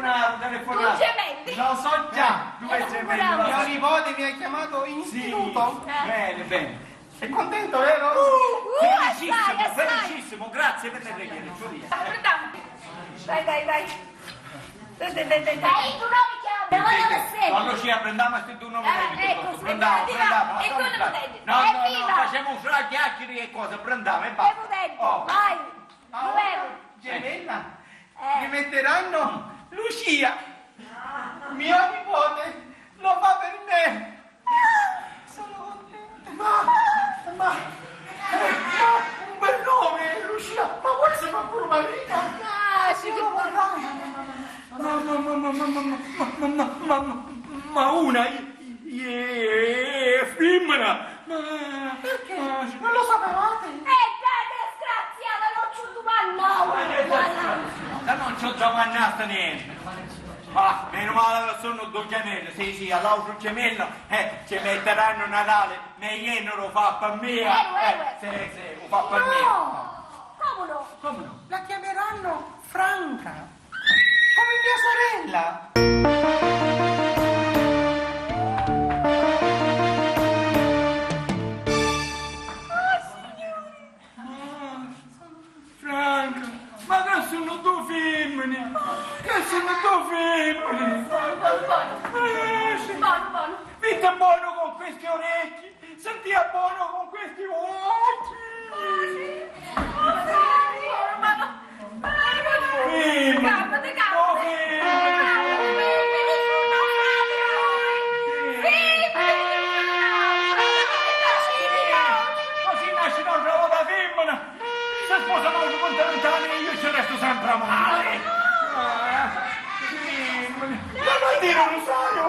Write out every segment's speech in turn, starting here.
Due gemelli. Lo so già, due gemelli. Mio nipote mi ha chiamato in istituto. Bene, bene. Sei contento, vero? Felicissimo, grazie per le preghiere. Prendiamo. Dai. Dai, tu non mi chiami, non voglio sempre. No, Lucia, prendiamo questi due nuovi Ecco, prendiamo. e quello potente. No, facciamo fra chiacchiere e cose, prendiamo e basta. Vai. Gemella, mi metteranno Lucia. Mio nipote lo fa per me. Sono contenta. Ma un bel nome, Lucia. Ma vuoi se fa pure marito? Ma una femmina. Perché? Non lo sapevate? Disgraziata, non c'ho domanda. Non c'ho domandata niente. Ma meno male che sono due gemelli, sì, all'altro gemello, ci metteranno Natale, ne lo fa per me. Sì, lo fa per me. Come no? La chiameranno Franca, come mia sorella. Franca, ma che sono due femmine? Buono. Vita buono con questi orecchi, sentia buono con questi occhi. Così nasce un'altra volta femmina. Se sposa molto con 30 anni io ci resto sempre male. Ma non dire un rosario!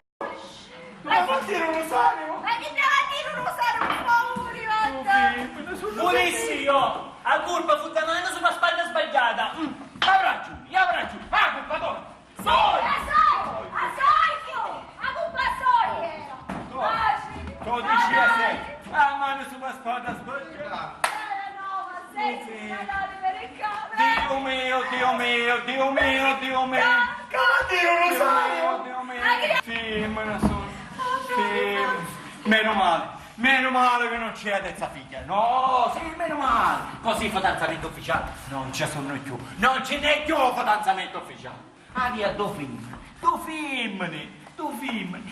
Ma non dire un rosario! Ma che devo dire un rosario per favore? Pulissimo! A curva fu da mano sulla spalla sbagliata. Avrà giù! Ah, colpatore! Soi! Tu dici a sé! A mano sulla spalla sbagliata! Dio mio! Dire un rosario. Dio mio! Femmina sono! Meno male che non c'è terza figlia! No, sì, meno male! Così fidanzamento ufficiale non ci sono più! Non ce n'è più fidanzamento ufficiale! Ah, via, due femmine!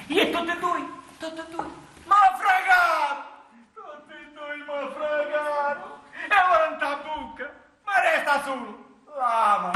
E tutte e due! Ma fregato! Tutti e due ma fregato! E ora non t'abbucca! Ma resta solo! L'ama!